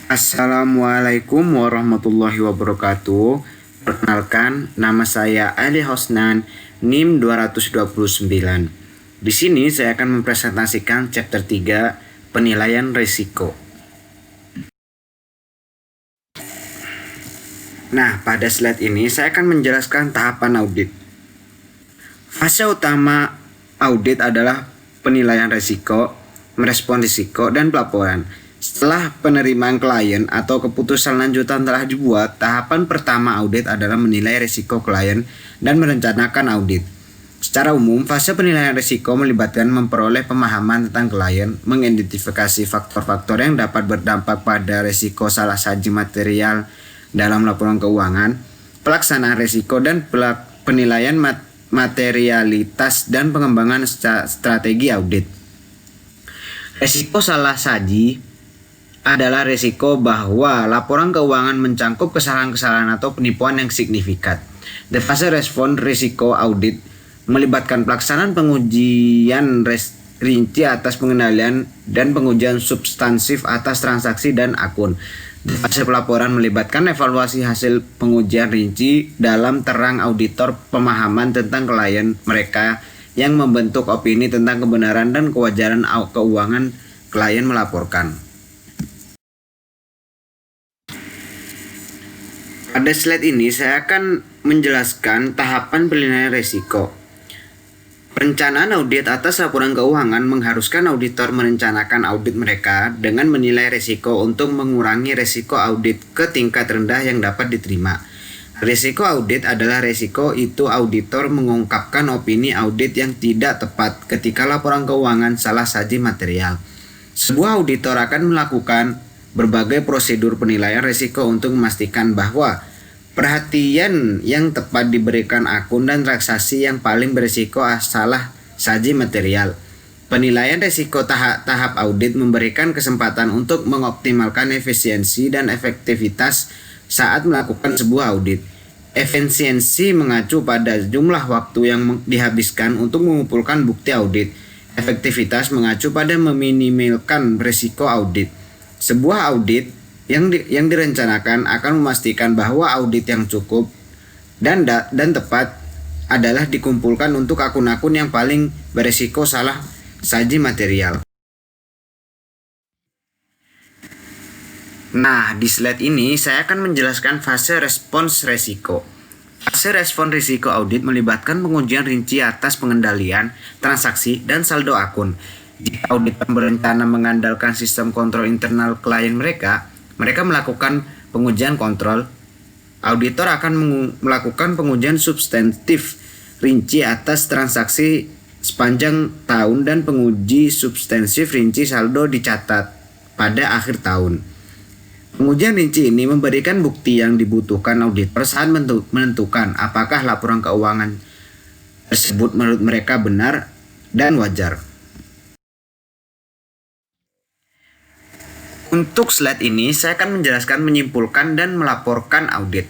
Assalamualaikum warahmatullahi wabarakatuh. Perkenalkan, nama saya Ali Hosnan, NIM 229. Di sini saya akan mempresentasikan chapter 3, penilaian risiko. Nah, pada slide ini saya akan menjelaskan tahapan audit. Fase utama audit adalah penilaian risiko, merespon risiko, dan pelaporan. Setelah penerimaan klien atau keputusan lanjutan telah dibuat, tahapan pertama audit adalah menilai risiko klien dan merencanakan audit. Secara umum, fase penilaian risiko melibatkan memperoleh pemahaman tentang klien, mengidentifikasi faktor-faktor yang dapat berdampak pada risiko salah saji material dalam laporan keuangan, pelaksanaan risiko dan penilaian materialitas dan pengembangan strategi audit. Risiko salah saji adalah risiko bahwa laporan keuangan mencangkup kesalahan-kesalahan atau penipuan yang signifikan. The fase respon risiko audit melibatkan pelaksanaan pengujian rinci atas pengendalian dan pengujian substansif atas transaksi dan akun. The fase pelaporan melibatkan evaluasi hasil pengujian rinci dalam terang auditor pemahaman tentang klien mereka yang membentuk opini tentang kebenaran dan kewajaran keuangan klien melaporkan. Pada slide ini saya akan menjelaskan tahapan penilaian risiko. Perencanaan audit atas laporan keuangan mengharuskan auditor merencanakan audit mereka dengan menilai risiko untuk mengurangi risiko audit ke tingkat rendah yang dapat diterima. Risiko audit adalah risiko itu auditor mengungkapkan opini audit yang tidak tepat ketika laporan keuangan salah saji material. Sebuah auditor akan melakukan berbagai prosedur penilaian risiko untuk memastikan bahwa perhatian yang tepat diberikan akun dan transaksi yang paling berisiko salah saji material. Penilaian risiko tahap audit memberikan kesempatan untuk mengoptimalkan efisiensi dan efektivitas saat melakukan sebuah audit. Efisiensi mengacu pada jumlah waktu yang dihabiskan untuk mengumpulkan bukti audit. Efektivitas mengacu pada meminimalkan risiko audit. Sebuah audit yang direncanakan akan memastikan bahwa audit yang cukup dan tepat adalah dikumpulkan untuk akun-akun yang paling berisiko salah saji material. Nah, di slide ini saya akan menjelaskan fase respons risiko. Fase respons risiko audit melibatkan pengujian rinci atas pengendalian, transaksi, dan saldo akun. Jika auditor berencana mengandalkan sistem kontrol internal klien mereka melakukan pengujian kontrol. Auditor akan melakukan pengujian substantif rinci atas transaksi sepanjang tahun dan penguji substansif rinci saldo dicatat pada akhir tahun. Pengujian rinci ini memberikan bukti yang dibutuhkan auditor saat menentukan apakah laporan keuangan tersebut menurut mereka benar dan wajar. Untuk slide ini, saya akan menjelaskan menyimpulkan dan melaporkan audit.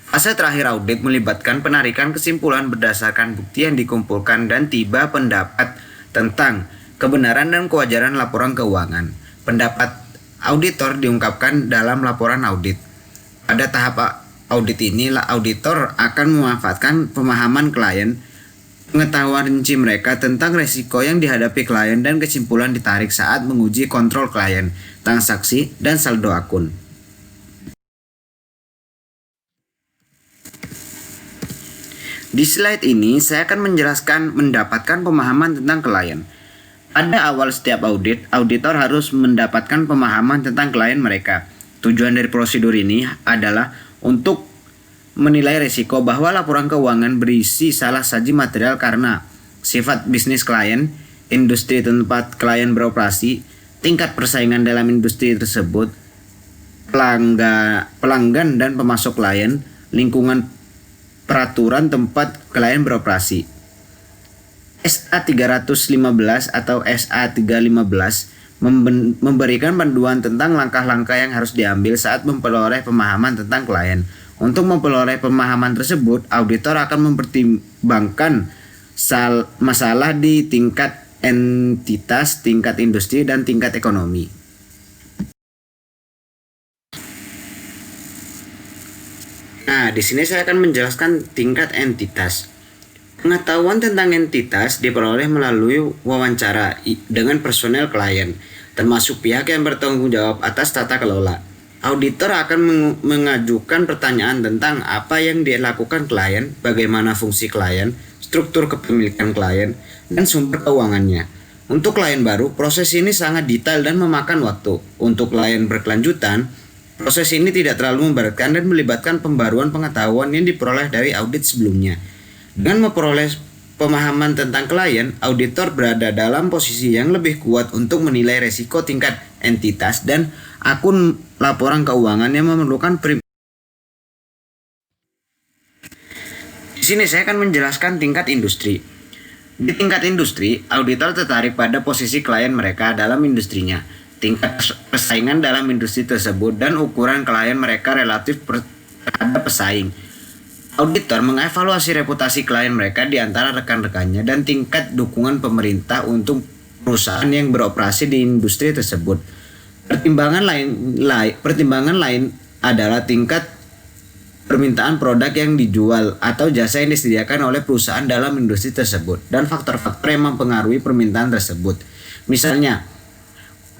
Fase terakhir audit melibatkan penarikan kesimpulan berdasarkan bukti yang dikumpulkan dan tiba pendapat tentang kebenaran dan kewajaran laporan keuangan. Pendapat auditor diungkapkan dalam laporan audit. Pada tahap audit ini, auditor akan memanfaatkan pemahaman klien, pengetahuan rinci mereka tentang risiko yang dihadapi klien dan kesimpulan ditarik saat menguji kontrol klien, transaksi, dan saldo akun. Di slide ini saya akan menjelaskan mendapatkan pemahaman tentang klien. Pada awal setiap audit, auditor harus mendapatkan pemahaman tentang klien mereka. Tujuan dari prosedur ini adalah untuk menilai risiko bahwa laporan keuangan berisi salah saji material karena sifat bisnis klien, industri tempat klien beroperasi, tingkat persaingan dalam industri tersebut, pelanggan dan pemasok klien, lingkungan peraturan tempat klien beroperasi. SA 315 atau SA 315 memberikan panduan tentang langkah-langkah yang harus diambil saat memperoleh pemahaman tentang klien. Untuk memperoleh pemahaman tersebut, auditor akan mempertimbangkan masalah di tingkat entitas, tingkat industri, dan tingkat ekonomi. Nah, di sini saya akan menjelaskan tingkat entitas. Pengetahuan tentang entitas diperoleh melalui wawancara dengan personel klien, termasuk pihak yang bertanggung jawab atas tata kelola. Auditor akan mengajukan pertanyaan tentang apa yang dilakukan klien, bagaimana fungsi klien, struktur kepemilikan klien, dan sumber keuangannya. Untuk klien baru, proses ini sangat detail dan memakan waktu. Untuk klien berkelanjutan, proses ini tidak terlalu memberatkan dan melibatkan pembaruan pengetahuan yang diperoleh dari audit sebelumnya. Dengan memperoleh pemahaman tentang klien, auditor berada dalam posisi yang lebih kuat untuk menilai resiko tingkat entitas dan akun laporan keuangan yang memerlukan Di sini saya akan menjelaskan tingkat industri. Di tingkat industri, auditor tertarik pada posisi klien mereka dalam industrinya, tingkat persaingan dalam industri tersebut, dan ukuran klien mereka relatif terhadap pesaing. Auditor mengevaluasi reputasi klien mereka di antara rekan-rekannya dan tingkat dukungan pemerintah untuk perusahaan yang beroperasi di industri tersebut. Pertimbangan lain adalah tingkat permintaan produk yang dijual atau jasa yang disediakan oleh perusahaan dalam industri tersebut dan faktor-faktor yang mempengaruhi permintaan tersebut. Misalnya,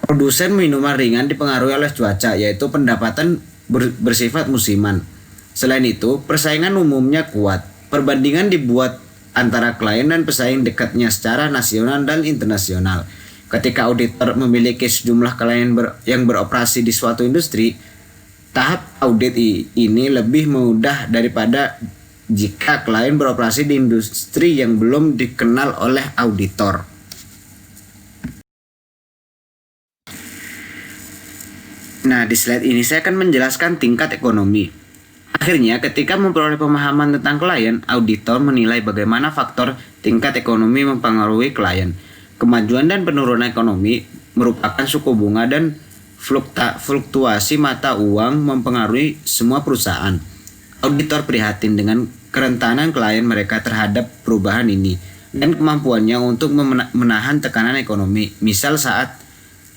produsen minuman ringan dipengaruhi oleh cuaca, yaitu pendapatan bersifat musiman. Selain itu, persaingan umumnya kuat. Perbandingan dibuat antara klien dan pesaing dekatnya secara nasional dan internasional. Ketika auditor memiliki sejumlah klien yang beroperasi di suatu industri, tahap audit ini lebih mudah daripada jika klien beroperasi di industri yang belum dikenal oleh auditor. Nah, di slide ini saya akan menjelaskan tingkat ekonomi. Akhirnya, ketika memperoleh pemahaman tentang klien, auditor menilai bagaimana faktor tingkat ekonomi mempengaruhi klien. Kemajuan dan penurunan ekonomi merupakan suku bunga dan fluktuasi mata uang mempengaruhi semua perusahaan. Auditor prihatin dengan kerentanan klien mereka terhadap perubahan ini dan kemampuannya untuk menahan tekanan ekonomi, misal saat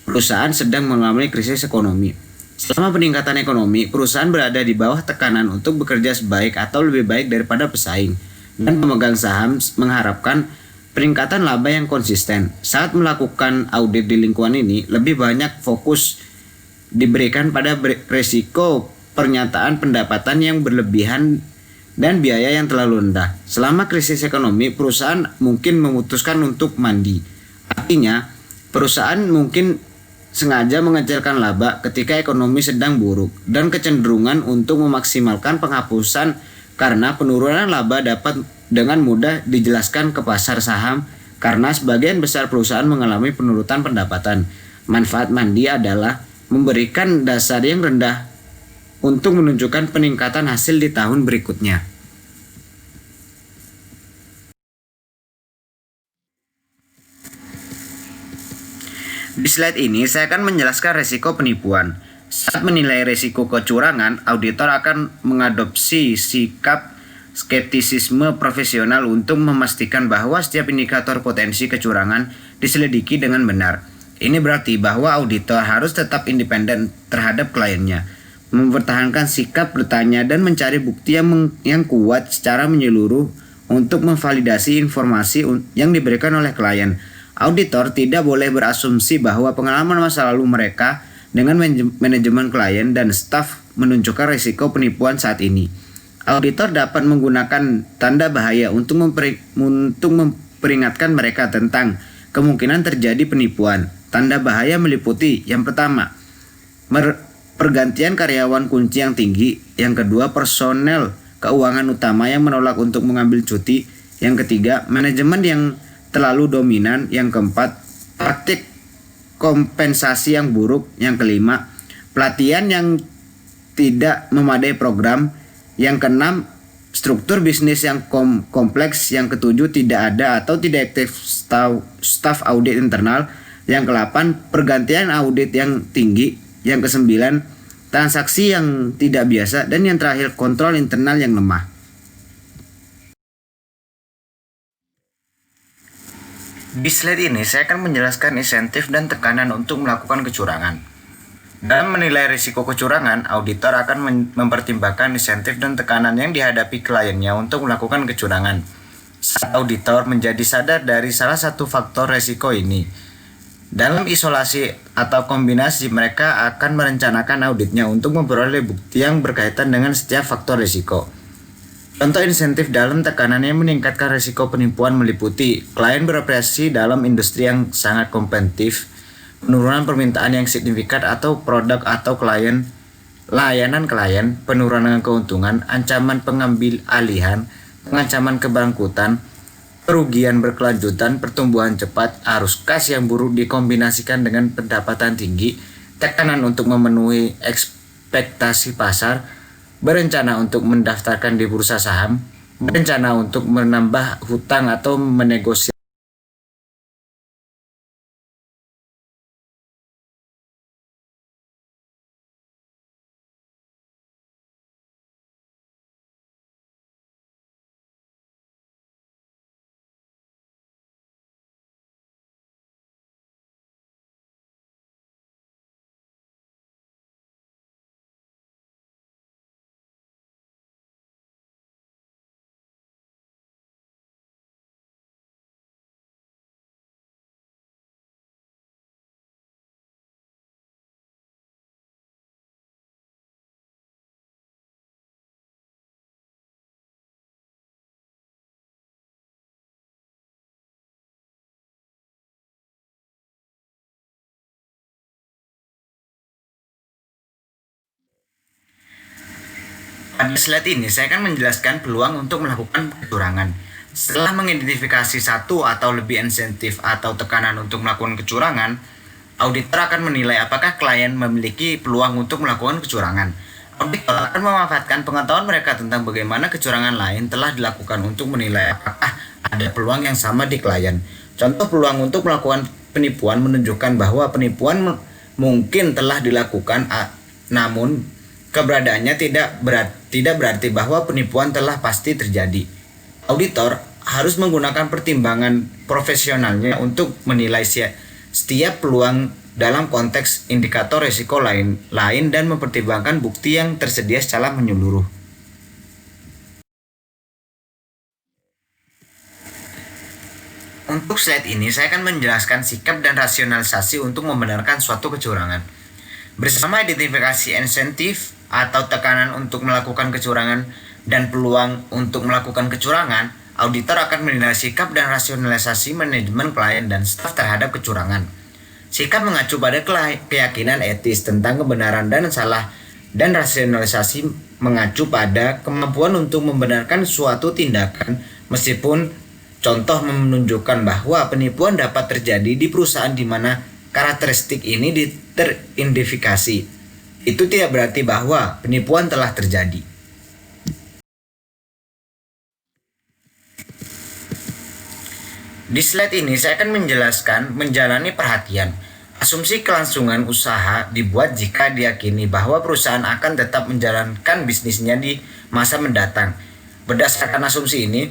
perusahaan sedang mengalami krisis ekonomi. Selama peningkatan ekonomi, perusahaan berada di bawah tekanan untuk bekerja sebaik atau lebih baik daripada pesaing, dan pemegang saham mengharapkan peningkatan laba yang konsisten. Saat melakukan audit di lingkungan ini, lebih banyak fokus diberikan pada risiko pernyataan pendapatan yang berlebihan dan biaya yang terlalu rendah. Selama krisis ekonomi, perusahaan mungkin memutuskan untuk mandi. Artinya, perusahaan mungkin sengaja mengecilkan laba ketika ekonomi sedang buruk, dan kecenderungan untuk memaksimalkan penghapusan karena penurunan laba dapat dengan mudah dijelaskan ke pasar saham karena sebagian besar perusahaan mengalami penurunan pendapatan. Manfaat mandi adalah memberikan dasar yang rendah untuk menunjukkan peningkatan hasil di tahun berikutnya. Di slide ini saya akan menjelaskan risiko penipuan. Saat menilai risiko kecurangan, auditor akan mengadopsi sikap skeptisisme profesional untuk memastikan bahwa setiap indikator potensi kecurangan diselidiki dengan benar. Ini berarti bahwa auditor harus tetap independen terhadap kliennya, mempertahankan sikap bertanya dan mencari bukti yang kuat secara menyeluruh untuk memvalidasi informasi yang diberikan oleh klien. Auditor tidak boleh berasumsi bahwa pengalaman masa lalu mereka dengan manajemen klien dan staf menunjukkan risiko penipuan saat ini. Auditor dapat menggunakan tanda bahaya untuk memperingatkan mereka tentang kemungkinan terjadi penipuan. Tanda bahaya meliputi yang pertama, pergantian karyawan kunci yang tinggi. Yang kedua, personel keuangan utama yang menolak untuk mengambil cuti. Yang ketiga, manajemen yang terlalu dominan. Yang keempat, praktik kompensasi yang buruk. Yang kelima, pelatihan yang tidak memadai program. Yang keenam, struktur bisnis yang kompleks. Yang ketujuh, tidak ada atau tidak aktif staf audit internal. Yang ke-8, pergantian audit yang tinggi. Yang ke-9, transaksi yang tidak biasa. Dan yang terakhir, kontrol internal yang lemah. Di slide ini saya akan menjelaskan insentif dan tekanan untuk melakukan kecurangan. Dalam menilai risiko kecurangan, auditor akan mempertimbangkan insentif dan tekanan yang dihadapi kliennya untuk melakukan kecurangan. Saat auditor menjadi sadar dari salah satu faktor risiko ini, dalam isolasi atau kombinasi, mereka akan merencanakan auditnya untuk memperoleh bukti yang berkaitan dengan setiap faktor risiko. Contoh insentif dalam tekanan yang meningkatkan risiko penipuan meliputi klien beroperasi dalam industri yang sangat kompetitif, penurunan permintaan yang signifikan atau produk atau layanan klien, penurunan keuntungan, ancaman pengambil alihan, pengancaman kebangkrutan, kerugian berkelanjutan, pertumbuhan cepat, arus kas yang buruk dikombinasikan dengan pendapatan tinggi, tekanan untuk memenuhi ekspektasi pasar, berencana untuk mendaftarkan di bursa saham, berencana untuk menambah hutang atau menegosiasi. Pada slide ini saya akan menjelaskan peluang untuk melakukan kecurangan. Setelah mengidentifikasi satu atau lebih insentif atau tekanan untuk melakukan kecurangan, auditor akan menilai apakah klien memiliki peluang untuk melakukan kecurangan. Auditor akan memanfaatkan pengetahuan mereka tentang bagaimana kecurangan lain telah dilakukan untuk menilai apakah ada peluang yang sama di klien. Contoh peluang untuk melakukan penipuan menunjukkan bahwa penipuan mungkin telah dilakukan, namun keberadaannya tidak berarti bahwa penipuan telah pasti terjadi. Auditor harus menggunakan pertimbangan profesionalnya untuk menilai setiap peluang dalam konteks indikator risiko lain dan mempertimbangkan bukti yang tersedia secara menyeluruh. Untuk slide ini saya akan menjelaskan sikap dan rasionalisasi untuk membenarkan suatu kecurangan. Bersama identifikasi insentif atau tekanan untuk melakukan kecurangan dan peluang untuk melakukan kecurangan, auditor akan menilai sikap dan rasionalisasi manajemen klien dan staf terhadap kecurangan. Sikap mengacu pada keyakinan etis tentang kebenaran dan salah, dan rasionalisasi mengacu pada kemampuan untuk membenarkan suatu tindakan meskipun contoh menunjukkan bahwa penipuan dapat terjadi di perusahaan di mana karakteristik ini teridentifikasi. Itu tidak berarti bahwa penipuan telah terjadi. Di slide ini saya akan menjelaskan menjalani perhatian. Asumsi kelangsungan usaha dibuat jika diyakini bahwa perusahaan akan tetap menjalankan bisnisnya di masa mendatang. Berdasarkan asumsi ini,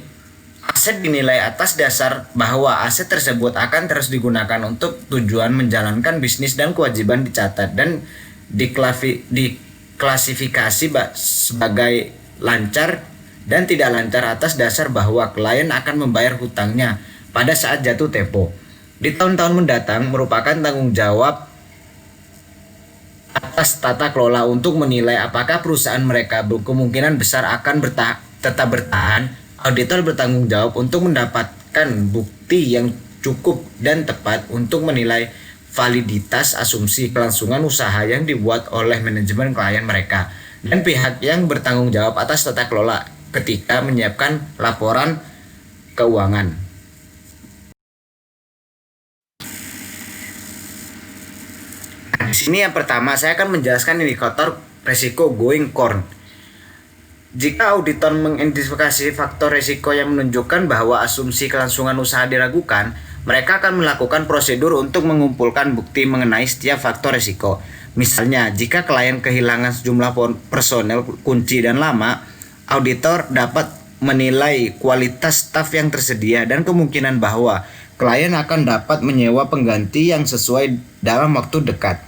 aset dinilai atas dasar bahwa aset tersebut akan terus digunakan untuk tujuan menjalankan bisnis dan kewajiban dicatat dan diklasifikasi sebagai lancar dan tidak lancar atas dasar bahwa klien akan membayar hutangnya pada saat jatuh tempo. Di tahun-tahun mendatang merupakan tanggung jawab atas tata kelola untuk menilai apakah perusahaan mereka kemungkinan besar akan tetap bertahan. Auditor bertanggung jawab untuk mendapatkan bukti yang cukup dan tepat untuk menilai validitas asumsi kelangsungan usaha yang dibuat oleh manajemen klien mereka dan pihak yang bertanggung jawab atas tata kelola ketika menyiapkan laporan keuangan. Di sini yang pertama saya akan menjelaskan indikator risiko going concern. Jika auditor mengidentifikasi faktor risiko yang menunjukkan bahwa asumsi kelangsungan usaha diragukan, mereka akan melakukan prosedur untuk mengumpulkan bukti mengenai setiap faktor risiko. Misalnya, jika klien kehilangan sejumlah personel kunci dan lama, auditor dapat menilai kualitas staf yang tersedia dan kemungkinan bahwa klien akan dapat menyewa pengganti yang sesuai dalam waktu dekat.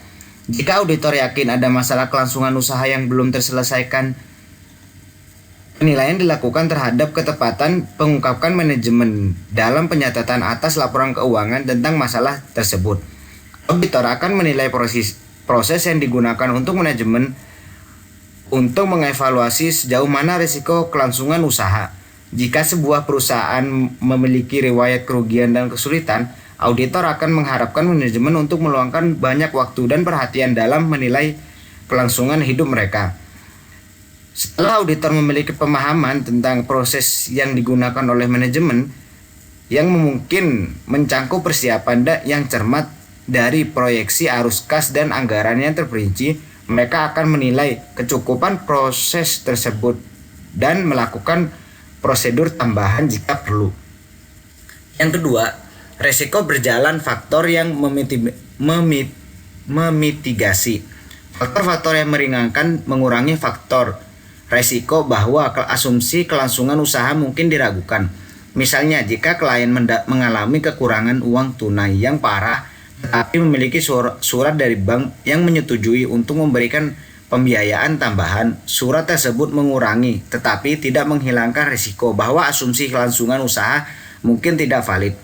Jika auditor yakin ada masalah kelangsungan usaha yang belum terselesaikan, penilaian dilakukan terhadap ketepatan pengungkapkan manajemen dalam penyatatan atas laporan keuangan tentang masalah tersebut. Auditor akan menilai proses yang digunakan untuk manajemen untuk mengevaluasi sejauh mana risiko kelangsungan usaha. Jika sebuah perusahaan memiliki riwayat kerugian dan kesulitan, auditor akan mengharapkan manajemen untuk meluangkan banyak waktu dan perhatian dalam menilai kelangsungan hidup mereka. Setelah auditor memiliki pemahaman tentang proses yang digunakan oleh manajemen yang mungkin mencangkup persiapan yang cermat dari proyeksi arus kas dan anggaran yang terperinci, mereka akan menilai kecukupan proses tersebut dan melakukan prosedur tambahan jika perlu. Yang kedua, resiko berjalan faktor yang memitigasi. Faktor-faktor yang meringankan mengurangi faktor resiko bahwa asumsi kelangsungan usaha mungkin diragukan. Misalnya, jika klien mengalami kekurangan uang tunai yang parah, tetapi memiliki surat dari bank yang menyetujui untuk memberikan pembiayaan tambahan, surat tersebut mengurangi tetapi tidak menghilangkan risiko bahwa asumsi kelangsungan usaha mungkin tidak valid.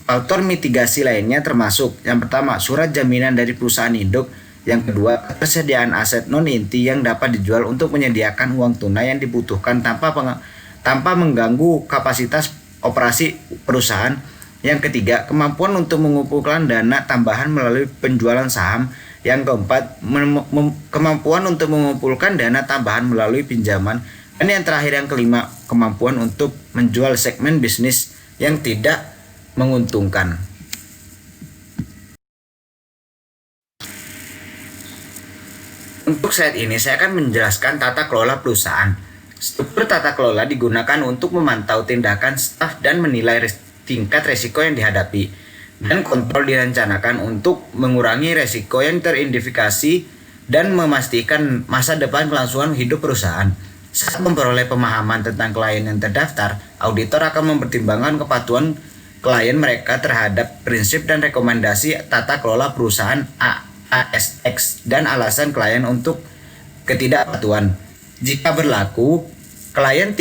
Faktor mitigasi lainnya termasuk yang pertama, surat jaminan dari perusahaan induk. Yang kedua, ketersediaan aset non-inti yang dapat dijual untuk menyediakan uang tunai yang dibutuhkan tanpa mengganggu kapasitas operasi perusahaan. Yang ketiga, kemampuan untuk mengumpulkan dana tambahan melalui penjualan saham. Yang keempat, kemampuan untuk mengumpulkan dana tambahan melalui pinjaman. Dan yang terakhir, yang kelima, kemampuan untuk menjual segmen bisnis yang tidak menguntungkan. Untuk saat ini saya akan menjelaskan tata kelola perusahaan. Struktur tata kelola digunakan untuk memantau tindakan staf dan menilai tingkat resiko yang dihadapi, dan kontrol dirancanakan untuk mengurangi resiko yang teridentifikasi dan memastikan masa depan kelangsungan hidup perusahaan. Saat memperoleh pemahaman tentang klien yang terdaftar, auditor akan mempertimbangkan kepatuhan klien mereka terhadap prinsip dan rekomendasi tata kelola perusahaan ASX dan alasan klien untuk ketidakpatuhan. Jika berlaku, klien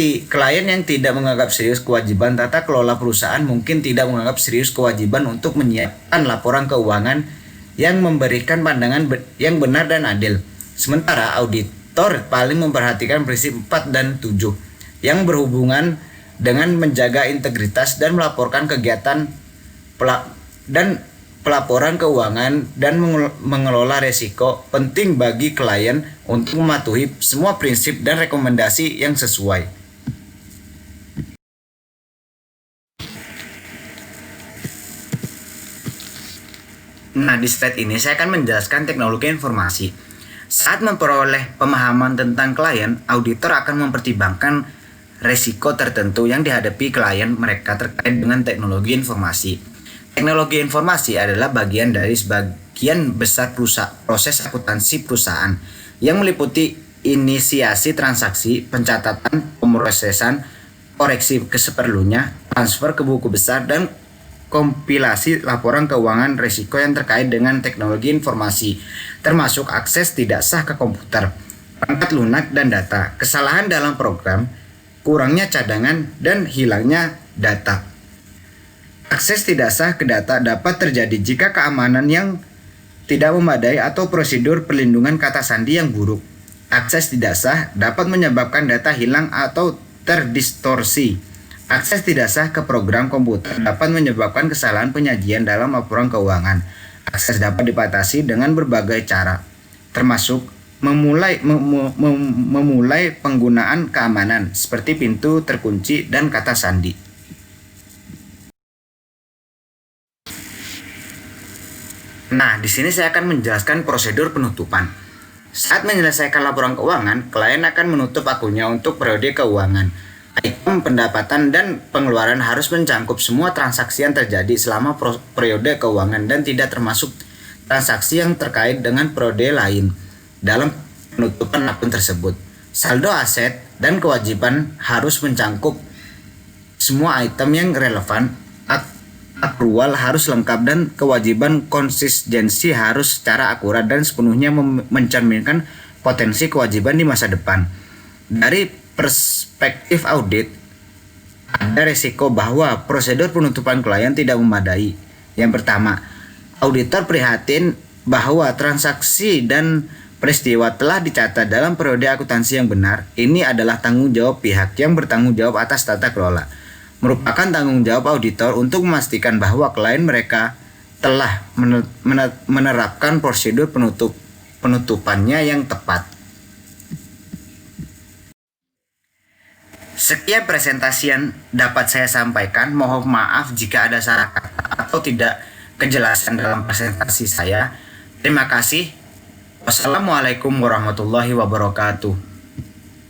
yang tidak menganggap serius kewajiban tata kelola perusahaan mungkin tidak menganggap serius kewajiban untuk menyiapkan laporan keuangan yang memberikan pandangan yang benar dan adil. Sementara auditor paling memperhatikan prinsip 4 dan 7 yang berhubungan dengan menjaga integritas dan melaporkan kegiatan pelaporan keuangan dan mengelola risiko. Penting bagi klien untuk mematuhi semua prinsip dan rekomendasi yang sesuai. Nah, di slide ini saya akan menjelaskan teknologi informasi. Saat memperoleh pemahaman tentang klien, auditor akan mempertimbangkan risiko tertentu yang dihadapi klien mereka terkait dengan teknologi informasi. Teknologi informasi adalah bagian dari sebagian besar proses akuntansi perusahaan yang meliputi inisiasi transaksi, pencatatan, pemrosesan, koreksi seperlunya, transfer ke buku besar, dan kompilasi laporan keuangan risiko yang terkait dengan teknologi informasi, termasuk akses tidak sah ke komputer, perangkat lunak dan data, kesalahan dalam program, kurangnya cadangan, dan hilangnya data. Akses tidak sah ke data dapat terjadi jika keamanan yang tidak memadai atau prosedur perlindungan kata sandi yang buruk. Akses tidak sah dapat menyebabkan data hilang atau terdistorsi. Akses tidak sah ke program komputer dapat menyebabkan kesalahan penyajian dalam laporan keuangan. Akses dapat dibatasi dengan berbagai cara, termasuk memulai penggunaan keamanan seperti pintu terkunci dan kata sandi. Nah, di sini saya akan menjelaskan prosedur penutupan. Saat menyelesaikan laporan keuangan, klien akan menutup akunnya untuk periode keuangan. Item pendapatan dan pengeluaran harus mencangkup semua transaksi yang terjadi selama periode keuangan dan tidak termasuk transaksi yang terkait dengan periode lain dalam penutupan akun tersebut. Saldo aset dan kewajiban harus mencangkup semua item yang relevan akrual harus lengkap dan kewajiban konsistensi harus secara akurat dan sepenuhnya mencerminkan potensi kewajiban di masa depan. Dari perspektif audit, ada resiko bahwa prosedur penutupan klien tidak memadai. Yang pertama, auditor prihatin bahwa transaksi dan peristiwa telah dicatat dalam periode akuntansi yang benar. Ini adalah tanggung jawab pihak yang bertanggung jawab atas tata kelola. Merupakan tanggung jawab auditor untuk memastikan bahwa klien mereka telah menerapkan prosedur penutupannya yang tepat. Sekian presentasi yang dapat saya sampaikan. Mohon maaf jika ada salah kata atau tidak kejelasan dalam presentasi saya. Terima kasih. Wassalamualaikum warahmatullahi wabarakatuh.